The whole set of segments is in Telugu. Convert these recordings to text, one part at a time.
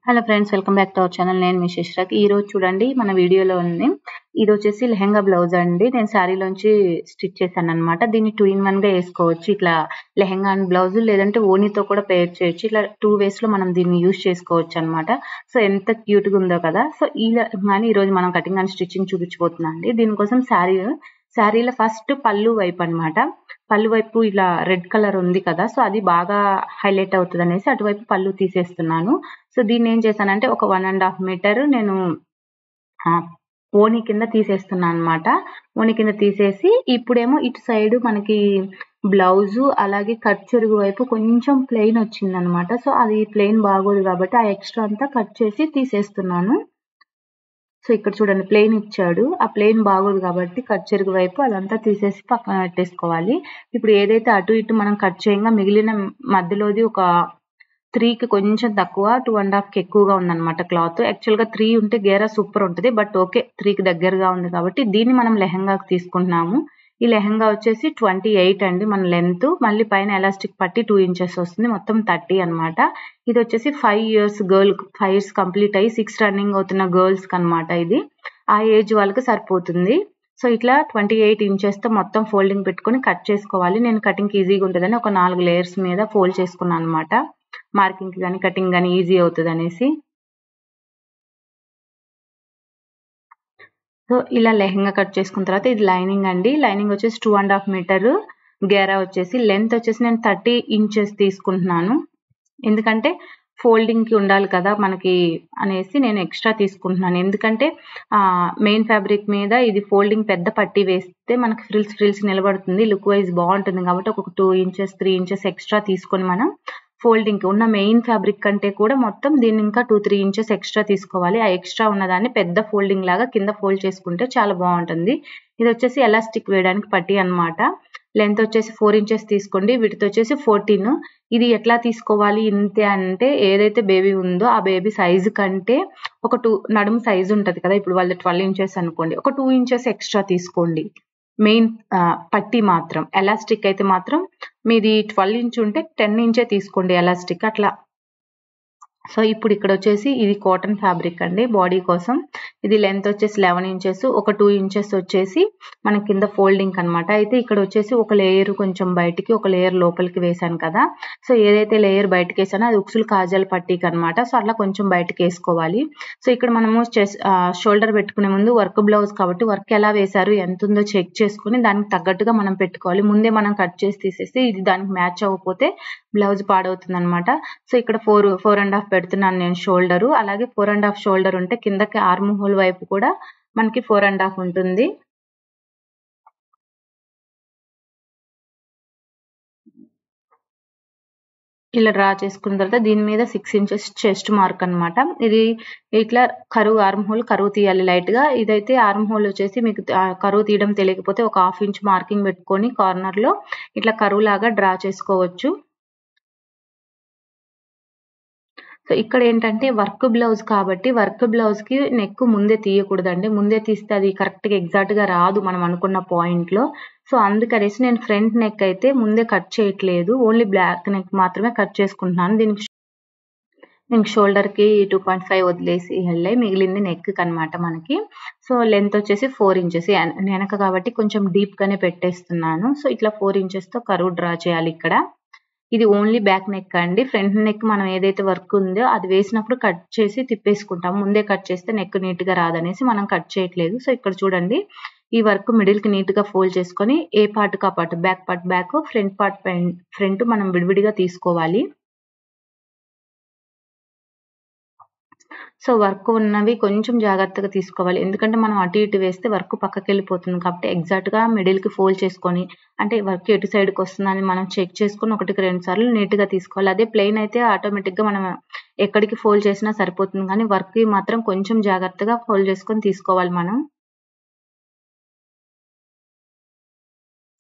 Hello friends, welcome back to our channel. నేను మీ శిశ్రక్. ఈ రోజు చూడండి మన వీడియోలో ఉంది. ఇది వచ్చేసి లెహంగా బ్లౌజ్ అండి. నేను శారీలోంచి స్టిచ్ చేశాను అనమాట. దీన్ని 2 in 1 గా వేసుకోవచ్చు. ఇట్లా లెహంగా అండ్ బ్లౌజ్, లేదంటే ఓనీతో కూడా పేర్ చేయొచ్చు. ఇట్లా 2 ways లో మనం దీన్ని యూజ్ చేసుకోవచ్చు అనమాట. సో ఎంత క్యూట్ గా ఉందో కదా. సో ఈ లెహంగాని ఈ రోజు మనం కటింగ్ అండ్ స్టిచ్చింగ్ చూపించబోతున్నాం అండి. దీనికోసం శారీలో ఫస్ట్ పళ్ళు వైపు అనమాట. పళ్ళు వైపు ఇలా రెడ్ కలర్ ఉంది కదా, సో అది బాగా హైలైట్ అవుతుంది అనేసి అటువైపు పళ్ళు తీసేస్తున్నాను. సో దీన్ని ఏం చేశానంటే ఒక 1.5 మీటర్ నేను ఓని కింద తీసేస్తున్నాను అనమాట. ఓని కింద తీసేసి ఇప్పుడేమో ఇటు సైడ్ మనకి బ్లౌజు అలాగే కట్ చెరుగు వైపు కొంచెం ప్లెయిన్ వచ్చింది అనమాట. సో అది ప్లెయిన్ బాగోదు కాబట్టి ఆ ఎక్స్ట్రా అంతా కట్ చేసి తీసేస్తున్నాను. సో ఇక్కడ చూడండి ప్లెయిన్ ఇచ్చాడు, ఆ ప్లెయిన్ బాగోదు కాబట్టి కట్ చెరుగు వైపు అదంతా తీసేసి పక్కన పెట్టేసుకోవాలి. ఇప్పుడు ఏదైతే అటు ఇటు మనం కట్ చేయంగా మిగిలిన మధ్యలోది ఒక 3కి కొంచెం తక్కువ, 2.5కి ఎక్కువగా ఉందన్నమాట క్లాత్. యాక్చువల్గా 3 ఉంటే గేరా సూపర్ ఉంటుంది, బట్ ఓకే 3కి దగ్గరగా ఉంది కాబట్టి దీన్ని మనం లెహంగాకి తీసుకుంటున్నాము. ఈ లెహంగా వచ్చేసి 28 అండి మన లెంత్. మళ్ళీ పైన ఎలాస్టిక్ పట్టి 2 inches వస్తుంది, మొత్తం 30 అనమాట. ఇది వచ్చేసి 5 years గర్ల్, 5 years కంప్లీట్ అయ్యి 6 రన్నింగ్ అవుతున్న గర్ల్స్ కి అనమాట. ఇది ఆ ఏజ్ వాళ్ళకి సరిపోతుంది. సో ఇట్లా 28 inches తో మొత్తం ఫోల్డింగ్ పెట్టుకొని కట్ చేసుకోవాలి. నేను కటింగ్ ఈజీగా ఉంటుందని ఒక 4 layers మీద ఫోల్డ్ చేసుకున్నాను అనమాట. మార్కింగ్ కానీ కటింగ్ కానీ ఈజీ అవుతుంది అనేసి. సో ఇలా లెహంగా కట్ చేసుకున్న తర్వాత ఇది లైనింగ్ అండి. లైనింగ్ వచ్చేసి 2.5 మీటర్, గేరా వచ్చేసి లెంత్ వచ్చేసి నేను 30 inches తీసుకుంటున్నాను. ఎందుకంటే ఫోల్డింగ్ కి ఉండాలి కదా మనకి అనేసి నేను ఎక్స్ట్రా తీసుకుంటున్నాను. ఎందుకంటే మెయిన్ ఫ్యాబ్రిక్ మీద ఇది ఫోల్డింగ్ పెద్ద పట్టి వేస్తే మనకి ఫ్రిల్స్ నిలబడుతుంది, లుక్ వైజ్ బాగుంటుంది కాబట్టి ఒక 2 inches 3 inches ఎక్స్ట్రా తీసుకొని మనం ఫోల్డింగ్ కి ఉన్న మెయిన్ ఫ్యాబ్రిక్ కంటే కూడా మొత్తం దీన్ని ఇంకా 2-3 inches ఎక్స్ట్రా తీసుకోవాలి. ఆ ఎక్స్ట్రా ఉన్నదాన్ని పెద్ద ఫోల్డింగ్ లాగా కింద ఫోల్డ్ చేసుకుంటే చాలా బాగుంటుంది. ఇది వచ్చేసి ఎలాస్టిక్ వేయడానికి పట్టి అనమాట. లెంత్ వచ్చేసి 4 inches తీసుకోండి, వీటితో వచ్చేసి 14. ఇది ఎట్లా తీసుకోవాలి ఇంతే అంటే, ఏదైతే బేబీ ఉందో ఆ బేబీ సైజు కంటే ఒక 2 నడుము సైజు ఉంటది కదా, ఇప్పుడు వాళ్ళ 12 inches అనుకోండి, ఒక 2 inches ఎక్స్ట్రా తీసుకోండి. మెయిన్ పట్టి మాత్రం ఎలాస్టిక్ అయితే మాత్రం మీది 12 inch ఉంటే 10 inch తీసుకోండి ఎలాస్టిక్ అట్లా. సో ఇప్పుడు ఇక్కడ వచ్చేసి ఇది కాటన్ ఫ్యాబ్రిక్ అండి బాడీ కోసం. ఇది లెంత్ వచ్చేసి 11 inches, ఒక 2 inches వచ్చేసి మన కింద ఫోల్డింగ్ అనమాట. అయితే ఇక్కడ వచ్చేసి ఒక లేయర్ కొంచెం బయటికి, ఒక లేయర్ లోపలికి వేసాను కదా. సో ఏదైతే లేయర్ బయటకి వేసానో అది ఉక్సులు కాజల్ పట్టీకి అనమాట. సో అట్లా కొంచెం బయటకి వేసుకోవాలి. సో ఇక్కడ మనము షోల్డర్ పెట్టుకునే ముందు వర్క్ బ్లౌజ్ కాబట్టి వర్క్ ఎలా వేశారు ఎంత ఉందో చెక్ చేసుకుని దానికి తగ్గట్టుగా మనం పెట్టుకోవాలి. ముందే మనం కట్ చేసి తీసేస్తే ఇది దానికి మ్యాచ్ అవ్వకపోతే బ్లౌజ్ పాడవుతుంది అనమాట. సో ఇక్కడ 4.5 పెడుతున్నాను నేను షోల్డరు. అలాగే 4.5 షోల్డర్ ఉంటే కిందకి ఆర్మ్ హోల్ వైపు కూడా మనకి 4.5 ఉంటుంది. ఇలా డ్రా చేసుకున్న తర్వాత దీని మీద 6 inches చెస్ట్ మార్క్ అనమాట. ఇది ఇట్లా కరువు, ఆర్మ్ హోల్ కరువు తీయాలి లైట్ గా. ఇదైతే ఆర్మ్ హోల్ వచ్చేసి మీకు కరువు తీయడం తెలియకపోతే ఒక 1/2 inch మార్కింగ్ పెట్టుకొని కార్నర్ లో ఇట్లా కరువు లాగా డ్రా చేసుకోవచ్చు. సో ఇక్కడ ఏంటంటే వర్క్ బ్లౌజ్ కాబట్టి వర్క్ బ్లౌజ్ కి నెక్ ముందే తీయకూడదండి. ముందే తీస్తే అది కరెక్ట్ గా ఎగ్జాక్ట్ గా రాదు మనం అనుకున్న పాయింట్ లో. సో అందుకనేసి నేను ఫ్రంట్ నెక్ అయితే ముందే కట్ చేయట్లేదు, ఓన్లీ బ్లాక్ నెక్ మాత్రమే కట్ చేసుకుంటున్నాను. దీనికి షోల్డర్ కి 2.5 వదిలేసి వెళ్ళాయి, మిగిలింది నెక్ కి అనమాట మనకి. సో లెంత్ వచ్చేసి 4 inches వెనక కాబట్టి కొంచెం డీప్ గానే పెట్టేస్తున్నాను. సో ఇట్లా 4 inches తో కరువు డ్రా చేయాలి ఇక్కడ. ఇది ఓన్లీ బ్యాక్ నెక్ అండి. ఫ్రంట్ నెక్ మనం ఏదైతే వర్క్ ఉందో అది వేసినప్పుడు కట్ చేసి తిప్పేసుకుంటాం. ముందే కట్ చేస్తే నెక్ నీట్ గా రాదనేసి మనం కట్ చేయట్లేదు. సో ఇక్కడ చూడండి ఈ వర్క్ మిడిల్ కి నీట్ గా ఫోల్డ్ చేసుకొని ఏ పార్ట్ కా part, back part back, front part front మనం విడివిడిగా తీసుకోవాలి. సో వర్క్ ఉన్నవి కొంచెం జాగ్రత్తగా తీసుకోవాలి, ఎందుకంటే మనం అటు ఇటు వేస్తే వర్క్ పక్కకి వెళ్ళిపోతుంది కాబట్టి ఎగ్జాక్ట్ గా మిడిల్ కి ఫోల్డ్ చేసుకొని, అంటే వర్క్ ఎటు సైడ్ కి వస్తుందని మనం చెక్ చేసుకొని 1-2 సార్లు నీట్ గా తీసుకోవాలి. అదే ప్లెయిన్ అయితే ఆటోమేటిక్ గా మనం ఎక్కడికి ఫోల్డ్ చేసినా సరిపోతుంది, కానీ వర్క్ కి మాత్రం కొంచెం జాగ్రత్తగా ఫోల్డ్ చేసుకొని తీసుకోవాలి మనం.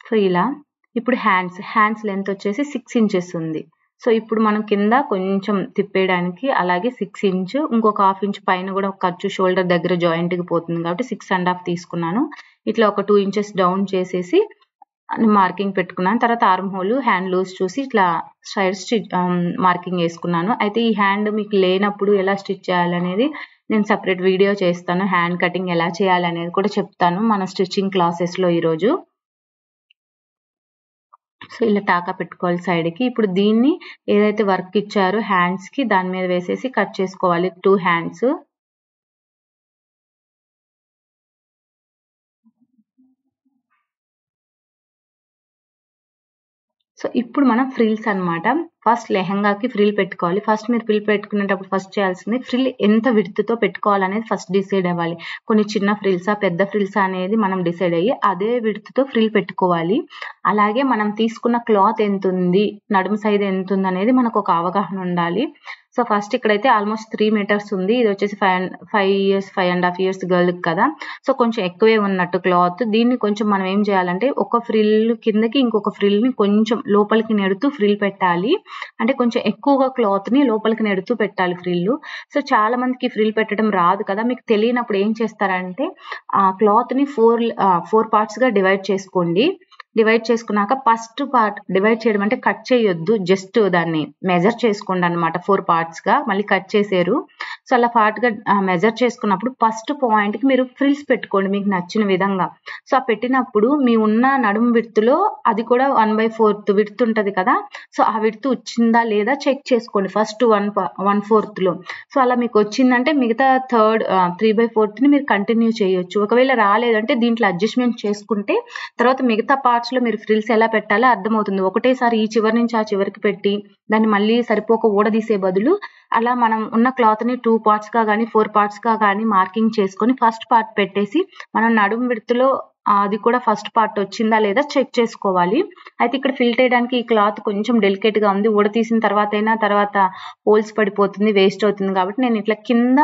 సో ఇలా ఇప్పుడు హ్యాండ్స్ లెంత్ వచ్చేసి 6 inches ఉంది. సో ఇప్పుడు మనం కింద కొంచెం తిప్పేయడానికి అలాగే 6 inch, ఇంకొక 1/2 inch పైన కూడా ఖర్చు షోల్డర్ దగ్గర జాయింట్ కి పోతుంది కాబట్టి 6.5 తీసుకున్నాను. ఇట్లా ఒక 2 inches డౌన్ చేసేసి మార్కింగ్ పెట్టుకున్నాను. తర్వాత ఆర్మ్ హోల్ హ్యాండ్ లూజ్ చూసి ఇట్లా సైడ్ మార్కింగ్ వేసుకున్నాను. అయితే ఈ హ్యాండ్ మీకు లేనప్పుడు ఎలా స్టిచ్ చేయాలనేది నేను సపరేట్ వీడియో చేస్తాను. హ్యాండ్ కటింగ్ ఎలా చేయాలనేది కూడా చెప్తాను మన స్టిచ్చింగ్ క్లాసెస్లో ఈరోజు. సో ఇలా టాకా పెట్టుకోవాలి సైడ్కి. ఇప్పుడు దీన్ని ఏదైతే వర్క్ ఇచ్చారో హ్యాండ్స్కి దాని మీద వేసేసి కట్ చేసుకోవాలి 2 హ్యాండ్స్. సో ఇప్పుడు మనం ఫ్రిల్స్ అన్నమాట. ఫస్ట్ లెహంగాకి ఫ్రిల్ పెట్టుకోవాలి. ఫస్ట్ మీరు ఫ్రిల్ పెట్టుకునేటప్పుడు ఫస్ట్ చేయాల్సింది ఫ్రిల్ ఎంత విడ్త్తో పెట్టుకోవాలనేది ఫస్ట్ డిసైడ్ అవ్వాలి. కొన్ని చిన్న ఫ్రిల్సా పెద్ద ఫ్రిల్సా అనేది మనం డిసైడ్ అయ్యి అదే విడ్త్తో ఫ్రిల్ పెట్టుకోవాలి. అలాగే మనం తీసుకున్న క్లాత్ ఎంత ఉంది, నడుము సైజ్ ఎంత ఉంది అనేది మనకు ఒక అవగాహన ఉండాలి. సో ఫస్ట్ ఇక్కడైతే ఆల్మోస్ట్ 3 మీటర్స్ ఉంది. ఇది వచ్చేసి 5 ఇయర్స్ 5.5 ఇయర్స్ గర్ల్కి కదా, సో కొంచెం ఎక్కువే ఉన్నట్టు క్లాత్. దీన్ని కొంచెం మనం ఏం చేయాలంటే ఒక ఫ్రిల్ కిందకి ఇంకొక ఫ్రిల్ని కొంచెం లోపలికి నెడుతూ ఫ్రిల్ పెట్టాలి. అంటే కొంచెం ఎక్కువగా క్లాత్ని లోపలికి నెడుతూ పెట్టాలి ఫ్రిల్. సో చాలా మందికి ఫ్రిల్ పెట్టడం రాదు కదా, మీకు తెలియనప్పుడు ఏం చేస్తారంటే ఆ క్లాత్ని 4 పార్ట్స్గా డివైడ్ చేసుకోండి. డివైడ్ చేసుకున్నాక ఫస్ట్ పార్ట్ డివైడ్ చేయడం అంటే కట్ చేయొద్దు, జస్ట్ దాన్ని మెజర్ చేసుకోండి అనమాట 4 పార్ట్స్గా. మళ్ళీ కట్ చేసారు. సో అలా పార్ట్గా మెజర్ చేసుకున్నప్పుడు ఫస్ట్ పాయింట్కి మీరు ఫ్రిల్స్ పెట్టుకోండి మీకు నచ్చిన విధంగా. సో ఆ పెట్టినప్పుడు మీ ఉన్న నడుము విడ్త్లో అది కూడా 1/4 విడ్త్ ఉంటుంది కదా, సో ఆ విడ్త్ వచ్చిందా లేదా చెక్ చేసుకోండి ఫస్ట్ 1/4లో. సో అలా మీకు వచ్చిందంటే మిగతా 3/4ని మీరు కంటిన్యూ చేయొచ్చు. ఒకవేళ రాలేదంటే దీంట్లో అడ్జస్ట్మెంట్ చేసుకుంటే తర్వాత మిగతా పార్ట్స్లో మీరు ఫ్రిల్స్ ఎలా పెట్టాలో అర్థమవుతుంది. ఒకటేసారి ఈ చివరి నుంచి ఆ చివరికి పెట్టి దాన్ని మళ్ళీ సరిపోక ఊడదీసే బదులు అలా మనం ఉన్న క్లాత్ని 2 పార్ట్స్గా కానీ 4 పార్ట్స్గా కానీ మార్కింగ్ చేసుకొని ఫస్ట్ పార్ట్ పెట్టేసి మనం నడుము విడ్త్లో అది కూడా ఫస్ట్ పార్ట్ వచ్చిందా లేదా చెక్ చేసుకోవాలి. అయితే ఇక్కడ ఫిల్ చేయడానికి ఈ క్లాత్ కొంచెం డెలికేట్గా ఉంది. ఊడతీసిన తర్వాత హోల్స్ పడిపోతుంది, వేస్ట్ అవుతుంది. కాబట్టి నేను ఇట్లా కింద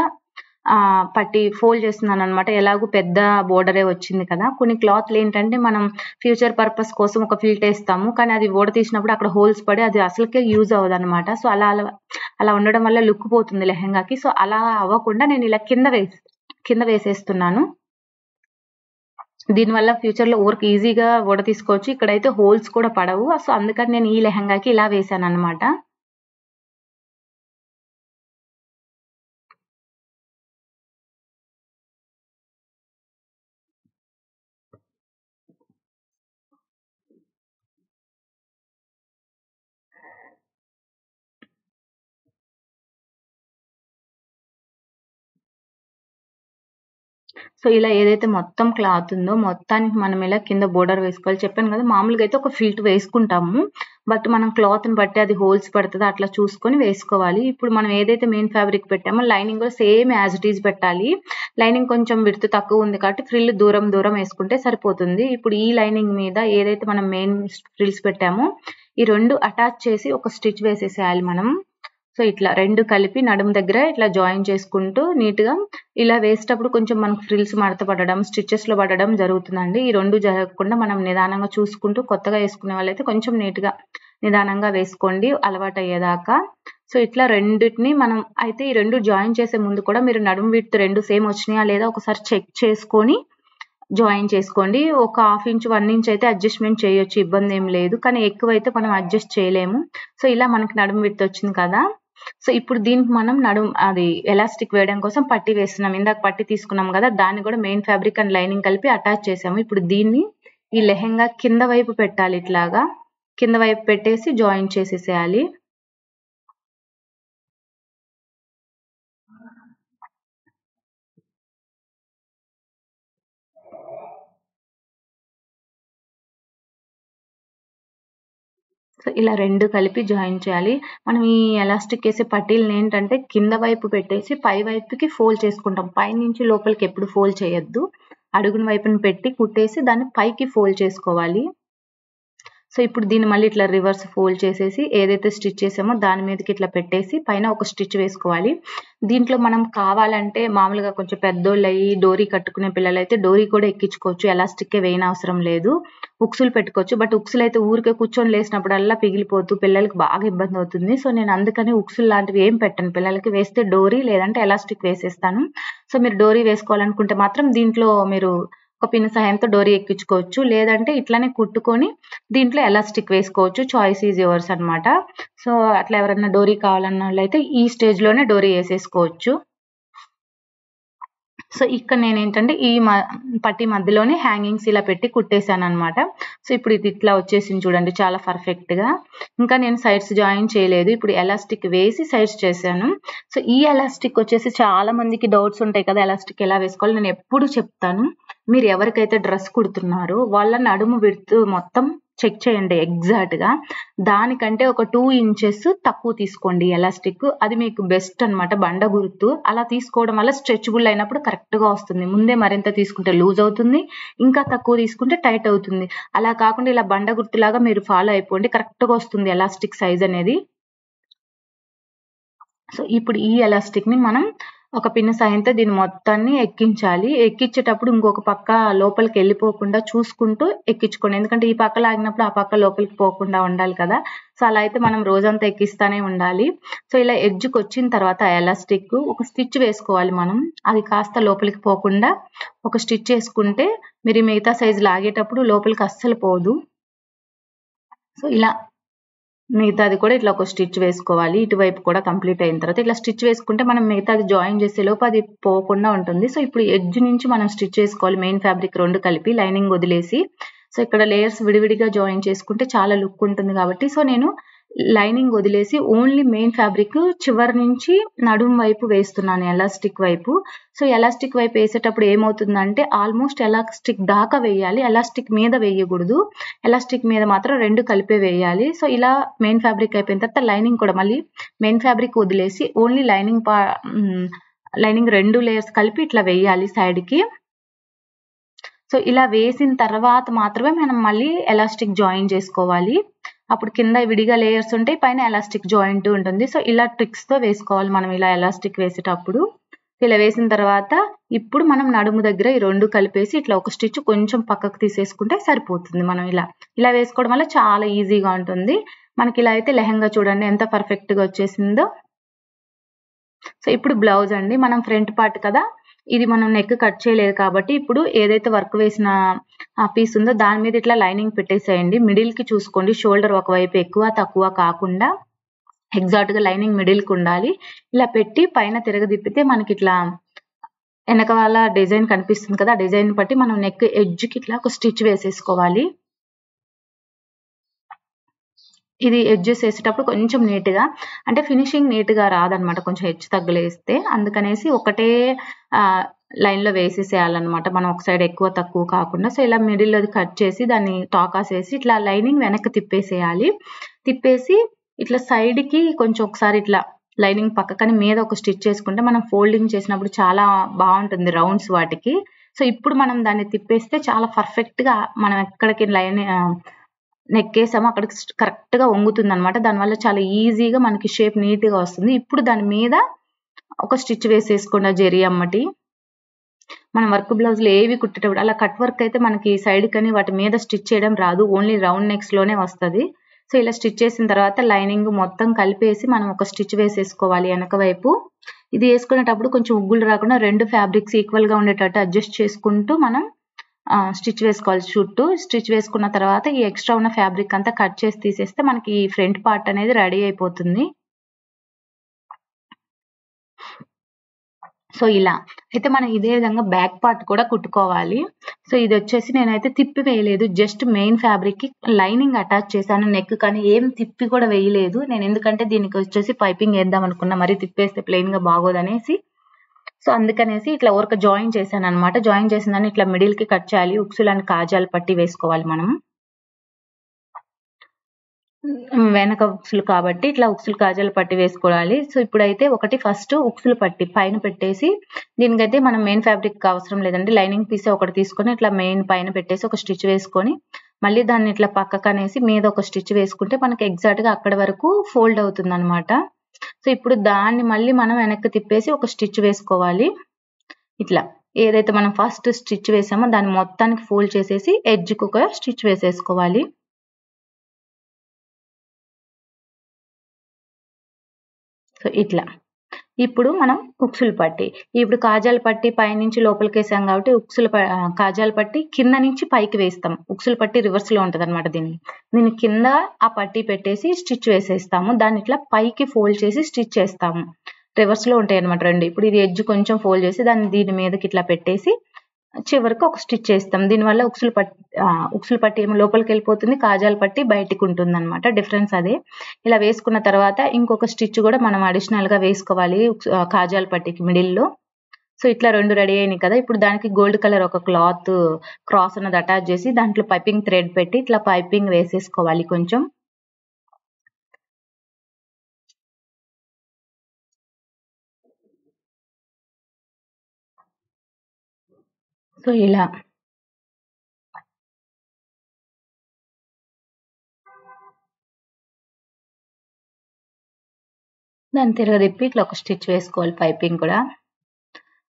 పట్టి ఫోల్డ్ చేస్తున్నాను అనమాట. ఎలాగో పెద్ద బోర్డరే వచ్చింది కదా. కొన్ని క్లాత్లు ఏంటంటే మనం ఫ్యూచర్ పర్పస్ కోసం ఒక ఫిల్ట్ వేస్తాము, కానీ అది ఊడ తీసినప్పుడు అక్కడ హోల్స్ పడి అది అసలుకే యూజ్ అవ్వదు అనమాట. సో అలా ఉండడం వల్ల లుక్ పోతుంది లెహంగాకి. సో అలా అవ్వకుండా నేను ఇలా కింద వేసేస్తున్నాను. దీనివల్ల ఫ్యూచర్లో వర్క్ ఈజీగా ఊడ తీసుకోవచ్చు. ఇక్కడైతే హోల్స్ కూడా పడవు. సో అందుకని నేను ఈ లెహంగాకి ఇలా వేసాను అనమాట. సో ఇలా ఏదైతే మొత్తం క్లాత్ ఉందో మొత్తానికి మనం ఇలా కింద బోర్డర్ వేసుకోవాలి. చెప్పాను కదా, మామూలుగా అయితే ఒక ఫిల్ట్ వేసుకుంటాము, బట్ మనం క్లాత్ని బట్టి అది హోల్స్ పడుతుందో అట్లా చూసుకొని వేసుకోవాలి. ఇప్పుడు మనం ఏదైతే మెయిన్ ఫ్యాబ్రిక్ పెట్టామో లైనింగ్ కూడా సేమ్ యాజ్ ఇట్ ఈజ్ పెట్టాలి. లైనింగ్ కొంచెం విడ్త్ తక్కువ ఉంది కాబట్టి ఫ్రిల్ దూరం వేసుకుంటే సరిపోతుంది. ఇప్పుడు ఈ లైనింగ్ మీద ఏదైతే మనం మెయిన్ ఫ్రిల్స్ పెట్టామో ఈ 2 అటాచ్ చేసి ఒక స్టిచ్ వేసేసేయాలి మనం. సో ఇట్లా 2 కలిపి నడుము దగ్గర ఇట్లా జాయిన్ చేసుకుంటూ నీట్గా ఇలా వేసేటప్పుడు కొంచెం మనకు ఫ్రిల్స్ మడత పడడం, స్టిచెస్లో పడడం జరుగుతుందండి. ఈ 2 జరగకుండా మనం నిదానంగా చూసుకుంటూ కొత్తగా వేసుకునే వాళ్ళైతే కొంచెం నీట్గా నిదానంగా వేసుకోండి అలవాటు అయ్యేదాకా. సో ఇట్లా రెండింటిని మనం అయితే ఈ 2 జాయిన్ చేసే ముందు కూడా మీరు నడుము విడ్త్ 2 సేమ్ వచ్చినాయా లేదా ఒకసారి చెక్ చేసుకొని జాయిన్ చేసుకోండి. ఒక 1/2 ఇంచ్ 1 ఇంచ్ అయితే అడ్జస్ట్మెంట్ చేయొచ్చు, ఇబ్బంది ఏం లేదు. కానీ ఎక్కువైతే మనం అడ్జస్ట్ చేయలేము. సో ఇలా మనకి నడుము విడ్త్ వచ్చింది కదా. సో ఇప్పుడు దీనికి మనం అది ఎలాస్టిక్ వేయడం కోసం పట్టి వేస్తున్నాం. ఇందాక పట్టి తీసుకున్నాం కదా, దాన్ని కూడా మెయిన్ ఫ్యాబ్రిక్ అండ్ లైనింగ్ కలిపి అటాచ్ చేసాము. ఇప్పుడు దీన్ని ఈ లెహంగా కింద వైపు పెట్టాలి. ఇట్లాగా కింద వైపు పెట్టేసి జాయిన్ చేసేసేయాలి. సో ఇలా 2 కలిపి జాయిన్ చేయాలి. మనం ఈ ఎలాస్టిక్ వేసే పట్టీలను ఏంటంటే కింద వైపు పెట్టేసి పై వైపుకి ఫోల్డ్ చేసుకుంటాం. పై నుంచి లోపలికి ఎప్పుడు ఫోల్డ్ చేయొద్దు. అడుగున వైపుని పెట్టి కుట్టేసి దాన్ని పైకి ఫోల్డ్ చేసుకోవాలి. సో ఇప్పుడు దీన్ని మళ్ళీ ఇట్లా రివర్స్ ఫోల్డ్ చేసేసి ఏదైతే స్టిచ్ చేసామో దాని మీదకి ఇట్లా పెట్టేసి పైన ఒక స్టిచ్ వేసుకోవాలి. దీంట్లో మనం కావాలంటే మామూలుగా కొంచెం పెద్దోళ్ళు అయ్యి డోరీ కట్టుకునే పిల్లలు అయితే డోరీ కూడా ఎక్కించుకోవచ్చు, ఎలాస్టిక్కే వేయనవసరం లేదు. ఉక్సులు పెట్టుకోవచ్చు, బట్ ఉక్సులు అయితే ఊరికే కూర్చొని లేసినప్పుడల్లా పిగిలిపోతూ పిల్లలకి బాగా ఇబ్బంది అవుతుంది. సో నేను అందుకని ఉక్సులు లాంటివి ఏం పెట్టను పిల్లలకి. వేస్తే డోరీ లేదంటే ఎలాస్టిక్ వేసేస్తాను. సో మీరు డోరీ వేసుకోవాలనుకుంటే మాత్రం దీంట్లో మీరు ఒక పిన్ సహాయంతో డోరీ ఎక్కించుకోవచ్చు. లేదంటే ఇట్లానే కుట్టుకొని దీంట్లో ఎలాస్టిక్ వేసుకోవచ్చు. చాయిస్ ఈజ్ యువర్స్ అన్నమాట. సో అట్లా ఎవరైనా డోరీ కావాలన్న వాళ్ళైతే ఈ స్టేజ్‌లోనే డోరీ ఏసేసుకోవచ్చు. సో ఇక్కడ నేనేంటంటే ఈ పట్టీ మధ్యలోనే హ్యాంగింగ్స్ ఇలా పెట్టి కుట్టేసానన్నమాట. సో ఇప్పుడు ఇది ఇట్లా వచ్చేసింది చూడండి చాలా పర్ఫెక్ట్‌గా. ఇంకా నేను సైడ్స్ జాయిన్ చేయలేదు. ఇప్పుడు ఎలాస్టిక్ వేసి సైడ్స్ చేశాను. సో ఈ ఎలాస్టిక్ వచ్చేసి చాలా మందికి డౌట్స్ ఉంటాయి కదా! ఎలాస్టిక్ ఎలా వేసుకోవాలో నేను ఎప్పుడు చెప్తాను. మీరు ఎవరికైతే డ్రెస్ కుడుతున్నారో వాళ్ళ నడుము విడ్త్ మొత్తం చెక్ చేయండి ఎగ్జాక్ట్‌గా. దానికంటే ఒక 2 ఇంచెస్ తక్కువ తీసుకోండి ఎలాస్టిక్. అది మీకు బెస్ట్ అన్నమాట బండ గుర్తు. అలా తీసుకోవడం వల్ల స్ట్రెచబుల్ అయినప్పుడు కరెక్ట్‌గా వస్తుంది. ముందే మరింత తీసుకుంటే లూజ్ అవుతుంది. ఇంకా తక్కువ తీసుకుంటే టైట్ అవుతుంది. అలా కాకుండా ఇలా బండ గుర్తులాగా మీరు ఫాలో అయిపోండి. కరెక్ట్‌గా వస్తుంది ఎలాస్టిక్ సైజ్ అనేది. సో ఇప్పుడు ఈ ఎలాస్టిక్‌ని మనం ఒక పిన్ సహాయంతో దీన్ని మొత్తాన్ని ఎక్కించాలి. ఎక్కించేటప్పుడు ఇంకొక పక్క లోపలికి వెళ్ళిపోకుండా చూసుకుంటూ ఎక్కించుకోండి. ఎందుకంటే ఈ పక్క లాగినప్పుడు ఆ పక్క లోపలికి పోకుండా ఉండాలి కదా! సో అలా అయితే మనం రోజంతా ఎక్కిస్తానే ఉండాలి. సో ఇలా ఎడ్జ్‌కి వచ్చిన తర్వాత ఎలాస్టిక్ ఒక స్టిచ్ వేసుకోవాలి మనం. అది కాస్త లోపలికి పోకుండా ఒక స్టిచ్ వేసుకుంటే మీరు మిగతా సైజ్ లాగేటప్పుడు లోపలికి అస్సలు పోదు. సో ఇలా మిగతాది కూడా ఇట్లా ఒక స్టిచ్ వేసుకోవాలి. ఇటువైపు కూడా కంప్లీట్ అయిన తర్వాత ఇట్లా స్టిచ్ వేసుకుంటే మనం మిగతాది జాయిన్ చేసేలోపు అది పోకుండా ఉంటుంది. సో ఇప్పుడు ఎడ్జ్ నుంచి మనం స్టిచ్ చేసుకోవాలి. మెయిన్ ఫ్యాబ్రిక్ 2 కలిపి లైనింగ్ వదిలేసి. సో ఇక్కడ లేయర్స్ విడివిడిగా జాయిన్ చేసుకుంటే చాలా లుక్ ఉంటుంది కాబట్టి సో నేను లైనింగ్ వదిలేసి ఓన్లీ మెయిన్ ఫ్యాబ్రిక్ చివరి నుంచి నడుము వైపు వేస్తున్నాను ఎలాస్టిక్ వైపు. సో ఎలాస్టిక్ వైపు వేసేటప్పుడు ఏమవుతుందంటే ఆల్మోస్ట్ ఎలాస్టిక్ దాకా వేయాలి. ఎలాస్టిక్ మీద వేయకూడదు. ఎలాస్టిక్ మీద మాత్రం 2 కలిపే వేయాలి. సో ఇలా మెయిన్ ఫ్యాబ్రిక్ అయిపోయిన తర్వాత లైనింగ్ కూడా మళ్ళీ మెయిన్ ఫ్యాబ్రిక్ వదిలేసి ఓన్లీ లైనింగ్ 2 లేయర్స్ కలిపి ఇట్లా వేయాలి సైడ్‌కి. సో ఇలా వేసిన తర్వాత మాత్రమే మనం మళ్ళీ ఎలాస్టిక్ జాయిన్ చేసుకోవాలి. అప్పుడు కింద విడిగా లేయర్స్ ఉంటాయి. పైన ఎలాస్టిక్ జాయింట్ ఉంటుంది. సో ఇలా ట్రిక్స్‌తో వేసుకోవాలి మనం ఇలా ఎలాస్టిక్ వేసేటప్పుడు. ఇలా వేసిన తర్వాత ఇప్పుడు మనం నడుము దగ్గర ఈ 2 కలిపేసి ఇట్లా ఒక స్టిచ్ కొంచెం పక్కకు తీసేసుకుంటే సరిపోతుంది. మనం ఇలా వేసుకోవడం వల్ల చాలా ఈజీగా ఉంటుంది. మనకి ఇలా అయితే లెహంగా చూడండి ఎంత పర్ఫెక్ట్‌గా వచ్చేసిందో. సో ఇప్పుడు బ్లౌజ్ అండి. మనం ఫ్రంట్ పార్ట్ కదా! ఇది మనం నెక్ కట్ చేయలేదు కాబట్టి ఇప్పుడు ఏదైతే వర్క్ వేసిన ఆ పీస్ ఉందో దాని మీద ఇట్లా లైనింగ్ పెట్టేసేయండి. మిడిల్‌కి చూసుకోండి. షోల్డర్ ఒకవైపు ఎక్కువ తక్కువ కాకుండా ఎగ్జాక్ట్‌గా లైనింగ్ మిడిల్‌కి ఉండాలి. ఇలా పెట్టి పైన తిరగదిప్పితే మనకి ఇట్లా వెనకాల డిజైన్ కనిపిస్తుంది కదా! ఆ డిజైన్ బట్టి మనం నెక్ ఎడ్జ్‌కి ఇట్లా ఒక స్టిచ్ వేసేసుకోవాలి. ఇది ఎడ్జెస్ వేసేటప్పుడు కొంచెం నీట్‌గా అంటే ఫినిషింగ్ నీట్‌గా రాదన్నమాట. కొంచెం హెచ్చు తగ్గులేస్తే. అందుకనేసి ఒకటే లైన్‌లో వేసేసేయాలన్నమాట. మనం ఒక సైడ్ ఎక్కువ తక్కువ కాకుండా. సో ఇలా మిడిల్‌లోది కట్ చేసి దాన్ని టాకాసేసి ఇట్లా లైనింగ్ వెనక్కి తిప్పేసేయాలి. తిప్పేసి ఇట్లా సైడ్‌కి కొంచెం ఒకసారి ఇట్లా లైనింగ్ పక్కకని మీద ఒక స్టిచ్ చేసుకుంటే మనం ఫోల్డింగ్ చేసినప్పుడు చాలా బావుంటుంది రౌండ్స్ వాటికి. సో ఇప్పుడు మనం దాన్ని తిప్పేస్తే చాలా పర్ఫెక్ట్‌గా మనం ఎక్కడికి నెక్కేసామో అక్కడికి కరెక్ట్‌గా వంగుతుందన్నమాట. దానివల్ల చాలా ఈజీగా మనకి షేప్ నీట్‌గా వస్తుంది. ఇప్పుడు దాని మీద ఒక స్టిచ్ వేసేసుకోండి జెరీ అమ్మటి. మనం వర్క్ బ్లౌజ్‌లో ఏవి కుట్టేటప్పుడు అలా కట్ వర్క్ అయితే మనకి సైడ్‌కని వాటి మీద స్టిచ్ చేయడం రాదు. ఓన్లీ రౌండ్ నెక్స్‌లోనే వస్తది. సో ఇలా స్టిచ్ చేసిన తర్వాత లైనింగ్ మొత్తం కలిపేసి మనం ఒక స్టిచ్ వేసేసుకోవాలి వెనక వైపు. ఇది వేసుకునేటప్పుడు కొంచెం ఉగ్గులు రాకుండా 2 ఫ్యాబ్రిక్స్ ఈక్వల్‌గా ఉండేటట్టు అడ్జస్ట్ చేసుకుంటూ మనం స్టిచ్ వేసుకోవాలి చుట్టూ. స్టిచ్ వేసుకున్న తర్వాత ఈ ఎక్స్ట్రా ఉన్న ఫ్యాబ్రిక్ అంతా కట్ చేసి తీసేస్తే మనకి ఈ ఫ్రంట్ పార్ట్ అనేది రెడీ అయిపోతుంది. సో ఇలా అయితే మనం ఇదే విధంగా బ్యాక్ పార్ట్ కూడా కుట్టుకోవాలి. సో ఇది వచ్చేసి నేనైతే తిప్పి వేయలేదు. జస్ట్ మెయిన్ ఫ్యాబ్రిక్‌కి లైనింగ్ అటాచ్ చేశాను. నెక్ కానీ ఏం తిప్పి కూడా వేయలేదు. నేను ఎందుకంటే దీనికి వచ్చేసి పైపింగ్ వేద్దాం అనుకున్నా. మరి తిప్పేస్తే ప్లెయిన్‌గా బాగోదనేసి. సో అందుకనేసి ఇట్లా ఊరక జాయిన్ చేశానన్నమాట. జాయిన్ చేసిన దాన్ని ఇట్లా మిడిల్‌కి కట్ చేయాలి. ఉక్సులు అండ్ కాజాలు పట్టి వేసుకోవాలి మనం. వెనక ఉక్సులు కాబట్టి ఇట్లా ఉక్సులు కాజాలు పట్టి వేసుకోవాలి. సో ఇప్పుడైతే ఒకటి ఫస్ట్ ఉక్సులు పట్టి పైన పెట్టేసి దీనికైతే మనం మెయిన్ ఫ్యాబ్రిక్ అవసరం లేదండి. లైనింగ్ పీసే ఒకటి తీసుకొని ఇట్లా మెయిన్ పైన పెట్టేసి ఒక స్టిచ్ వేసుకొని మళ్ళీ దాన్ని ఇట్లా పక్కకనేసి మీద ఒక స్టిచ్ వేసుకుంటే మనకి ఎగ్జాక్ట్‌గా అక్కడి వరకు ఫోల్డ్ అవుతుందన్నమాట. సో ఇప్పుడు దాన్ని మళ్ళీ మనం వెనక్కి తిప్పేసి ఒక స్టిచ్ వేసుకోవాలి. ఇట్లా ఏదైతే మనం ఫస్ట్ స్టిచ్ వేసామో దాన్ని మొత్తానికి ఫోల్డ్ చేసేసి ఎడ్జ్‌కి ఒక స్టిచ్ వేసేసుకోవాలి. సో ఇట్లా ఇప్పుడు మనం ఉక్సులు పట్టి, ఇప్పుడు కాజాల పట్టి పైనుంచి లోపలికి వేసాం కాబట్టి కాజాల పట్టి కింద నుంచి పైకి వేస్తాం. ఉక్సులు పట్టి రివర్స్ లో ఉంటది అనమాట. దీని కింద ఆ పట్టి పెట్టేసి స్టిచ్ వేసేస్తాము. దాన్ని ఇట్లా పైకి ఫోల్డ్ చేసి స్టిచ్ చేస్తాము. రివర్స్ లో ఉంటాయి అనమాట రెండు. ఇప్పుడు ఇది ఎడ్జ్ కొంచెం ఫోల్డ్ చేసి దీని మీదకి ఇట్లా పెట్టేసి చివరికి ఒక స్టిచ్ చేస్తాం. దీనివల్ల ఉక్సులు పట్టి ఏమో లోపలికి వెళ్ళిపోతుంది, కాజాల పట్టి బయటికి ఉంటుంది అనమాట. డిఫరెన్స్ అదే. ఇలా వేసుకున్న తర్వాత ఇంకొక స్టిచ్ కూడా మనం అడిషనల్ గా వేసుకోవాలి కాజాల పట్టికి మిడిల్ లో. సో ఇట్లా రెండు రెడీ అయినాయి కదా. ఇప్పుడు దానికి గోల్డ్ కలర్ ఒక క్లాత్ క్రాస్ అన్నది అటాచ్ చేసి దాంట్లో పైపింగ్ థ్రెడ్ పెట్టి ఇట్లా పైపింగ్ వేసేసుకోవాలి కొంచెం. సో ఇలా దాన్ని తిరగదిప్పి ఇట్లా ఒక స్టిచ్ వేసుకోవాలి పైపింగ్ కూడా.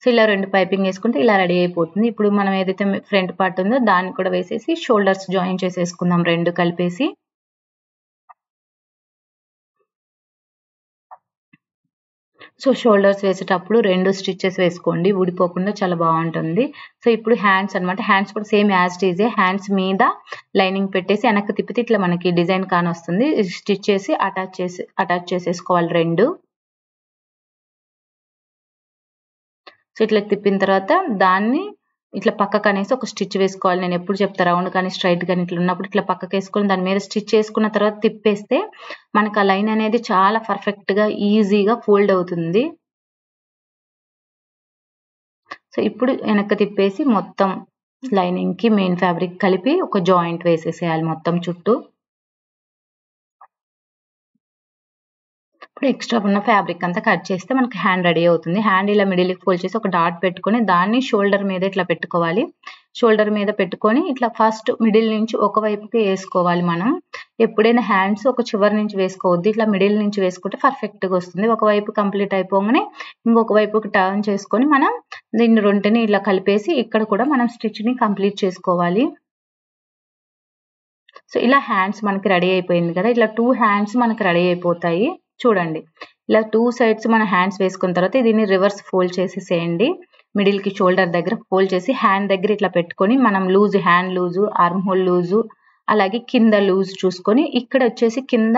సో ఇలా రెండు పైపింగ్ వేసుకుంటే ఇలా రెడీ అయిపోతుంది. ఇప్పుడు మనం ఏదైతే ఫ్రంట్ పార్ట్ ఉందో దాన్ని కూడా వేసేసి షోల్డర్స్ జాయిన్ చేసేసుకుందాం రెండు కలిపేసి. సో షోల్డర్స్ వేసేటప్పుడు రెండు స్టిచెస్ వేసుకోండి, ఊడిపోకుండా చాలా బాగుంటుంది. సో ఇప్పుడు హ్యాండ్స్ అనమాట. హ్యాండ్స్ కూడా same as it is. Hands మీద లైనింగ్ పెట్టేసి వెనక్కి తిప్పితే ఇట్లా మనకి డిజైన్ కాని వస్తుంది. స్టిచ్ చేసి అటాచ్ చేసేసుకోవాలి రెండు. సో ఇట్లా తిప్పిన తర్వాత దాన్ని ఇట్లా పక్కకు అనేసి ఒక స్టిచ్ వేసుకోవాలి. నేను ఎప్పుడు చెప్తా, రౌండ్ కానీ స్ట్రైట్ కానీ ఇట్లా ఉన్నప్పుడు ఇట్లా పక్కకు వేసుకొని దాని మీద స్టిచ్ చేసుకున్న తర్వాత తిప్పేస్తే మనకు ఆ లైన్ అనేది చాలా పర్ఫెక్ట్ గా ఈజీగా ఫోల్డ్ అవుతుంది. సో ఇప్పుడు వెనక్కి తిప్పేసి మొత్తం లైనింగ్ కి మెయిన్ ఫ్యాబ్రిక్ కలిపి ఒక జాయింట్ వేసేసేయాలి మొత్తం చుట్టూ. ఇప్పుడు ఎక్స్ట్రా ఉన్న ఫ్యాబ్రిక్ అంతా కట్ చేస్తే మనకి హ్యాండ్ రెడీ అవుతుంది. హ్యాండ్ ఇలా మిడిల్కి ఫోల్డ్ చేసి ఒక డాట్ పెట్టుకొని దాన్ని షోల్డర్ మీద ఇట్లా పెట్టుకోవాలి. షోల్డర్ మీద పెట్టుకొని ఇట్లా ఫస్ట్ మిడిల్ నుంచి ఒక వైపుకి వేసుకోవాలి. మనం ఎప్పుడైనా హ్యాండ్స్ ఒక చివరి నుంచి వేసుకోవద్దు, ఇట్లా మిడిల్ నుంచి వేసుకుంటే పర్ఫెక్ట్ గా వస్తుంది. ఒకవైపు కంప్లీట్ అయిపోగానే ఇంకొక వైపుకి టర్న్ చేసుకొని మనం దీన్ని రెంటిని ఇలా కలిపేసి ఇక్కడ కూడా మనం స్టిచ్ ని కంప్లీట్ చేసుకోవాలి. సో ఇలా హ్యాండ్స్ మనకి రెడీ అయిపోయింది కదా. ఇట్లా 2 హ్యాండ్స్ మనకి రెడీ అయిపోతాయి. చూడండి, ఇలా 2 సైడ్స్ మన హ్యాండ్స్ వేసుకున్న తర్వాత దీన్ని రివర్స్ ఫోల్డ్ చేసేసేయండి. మిడిల్ కి షోల్డర్ దగ్గర ఫోల్డ్ చేసి హ్యాండ్ దగ్గర ఇట్లా పెట్టుకొని మనం hand loose, arm whole loose, అలాగే కింద లూజ్ చూసుకొని ఇక్కడ వచ్చేసి కింద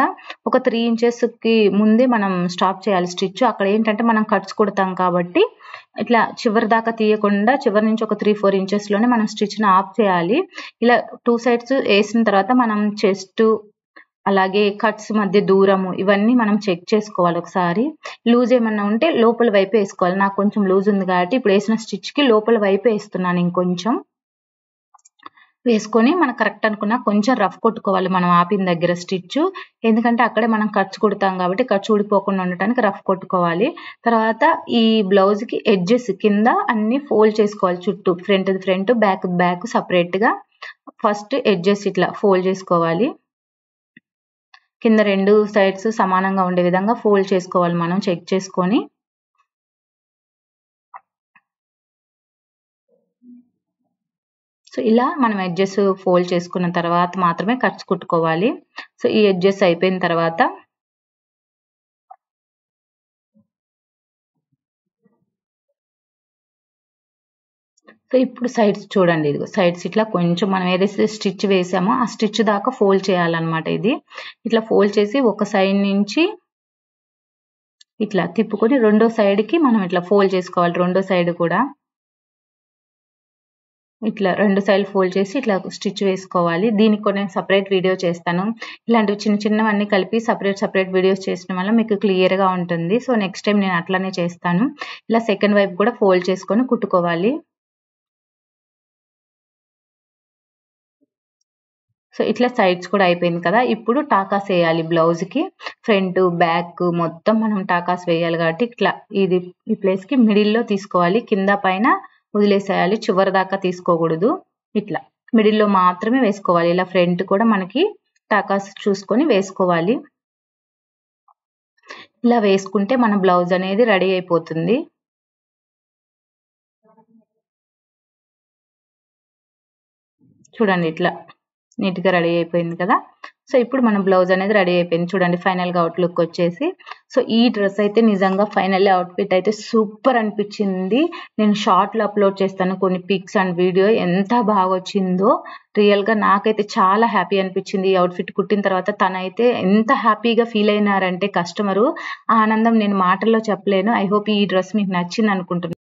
ఒక 3 ఇంచెస్ కి ముందే మనం స్టాప్ చేయాలి స్టిచ్. అక్కడ ఏంటంటే మనం కట్స్ కొడతాం కాబట్టి ఇట్లా చివరి దాకా తీయకుండా చివరి నుంచి ఒక 3-4 ఇంచెస్ లోనే మనం స్టిచ్ ని ఆఫ్ చేయాలి. ఇలా 2 సైడ్స్ వేసిన తర్వాత మనం చెస్ట్ అలాగే కట్స్ మధ్య దూరము ఇవన్నీ మనం చెక్ చేసుకోవాలి ఒకసారి. లూజ్ ఏమన్నా ఉంటే లోపల వైపు వేసుకోవాలి. నాకు కొంచెం లూజ్ ఉంది కాబట్టి ఇప్పుడు వేసిన స్టిచ్ కి లోపల వైపు వేస్తున్నాను. ఇంకొంచెం వేసుకొని మనకు కరెక్ట్ అనుకున్నా కొంచెం రఫ్ కొట్టుకోవాలి మనం ఆపిన దగ్గర స్టిచ్. ఎందుకంటే అక్కడే మనం ఖర్చు కుడతాం కాబట్టి ఖర్చు ఊడిపోకుండా ఉండటానికి రఫ్ కొట్టుకోవాలి. తర్వాత ఈ బ్లౌజ్ కి ఎడ్జెస్ కింద అన్ని ఫోల్డ్ చేసుకోవాలి. చుట్టూ ఫ్రంట్ బ్యాక్ సపరేట్ గా ఫస్ట్ ఎడ్జెస్ ఇట్లా ఫోల్డ్ చేసుకోవాలి. కింద 2 సైడ్స్ సమానంగా ఉండే విధంగా ఫోల్డ్ చేసుకోవాలి మనం చెక్ చేసుకొని. సో ఇలా మనం ఎడ్జెస్ ఫోల్డ్ చేసుకున్న తర్వాత మాత్రమే కట్స్ కుట్టుకోవాలి. సో ఈ ఎడ్జెస్ అయిపోయిన తర్వాత సో ఇప్పుడు సైడ్స్ చూడండి, ఇదిగో సైడ్స్ ఇట్లా కొంచెం మనం ఏదైతే స్టిచ్ వేసామో ఆ స్టిచ్ దాకా ఫోల్డ్ చేయాలన్నమాట. ఇది ఇట్లా ఫోల్డ్ చేసి ఒక సైడ్ నుంచి ఇట్లా తిప్పుకొని రెండో సైడ్ కి మనం ఇట్లా ఫోల్డ్ చేసుకోవాలి. రెండో సైడ్ కూడా ఇట్లా 2 సైడ్ ఫోల్డ్ చేసి ఇట్లా స్టిచ్ వేసుకోవాలి. దీనికి కూడా నేను సపరేట్ వీడియో చేస్తాను. ఇలాంటివి చిన్నవన్నీ కలిపి సపరేట్ వీడియోస్ చేసిన వల్ల మీకు క్లియర్ గా ఉంటుంది. సో నెక్స్ట్ టైం నేను అట్లానే చేస్తాను. ఇలా సెకండ్ వైపు కూడా ఫోల్డ్ చేసుకొని కుట్టుకోవాలి. సో ఇట్లా సైడ్స్ కూడా అయిపోయింది కదా. ఇప్పుడు టాకాస్ వేయాలి బ్లౌజ్ కి. ఫ్రంట్ బ్యాక్ మొత్తం మనం టాకాస్ వేయాలి కాబట్టి ఇట్లా ఈ ప్లేస్ కి మిడిల్ లో తీసుకోవాలి. కింద పైన వదిలేసేయాలి, చివరి దాకా తీసుకోకూడదు. ఇట్లా మిడిల్ లో మాత్రమే వేసుకోవాలి. ఇలా ఫ్రంట్ కూడా మనకి టాకాస్ చూసుకొని వేసుకోవాలి. ఇలా వేసుకుంటే మన బ్లౌజ్ అనేది రెడీ అయిపోతుంది. చూడండి ఇట్లా నీట్ గా రెడీ అయిపోయింది కదా. సో ఇప్పుడు మన బ్లౌజ్ అనేది రెడీ అయిపోయింది చూడండి ఫైనల్గా అవుట్లుక్ వచ్చేసి. సో ఈ డ్రెస్ అయితే నిజంగా ఫైనల్లీ అవుట్ఫిట్ అయితే సూపర్ అనిపించింది. నేను షార్ట్లో అప్లోడ్ చేస్తాను కొన్ని పిక్స్ అండ్ వీడియో, ఎంత బాగా వచ్చిందో. రియల్గా నాకైతే చాలా హ్యాపీ అనిపించింది ఈ అవుట్ఫిట్ కుట్టిన తర్వాత. తనైతే ఎంత హ్యాపీగా ఫీల్ అయినారంటే కస్టమరు, ఆ ఆనందం నేను మాటల్లో చెప్పలేను. ఐ హోప్ ఈ డ్రెస్ మీకు నచ్చింది అనుకుంటున్నాను.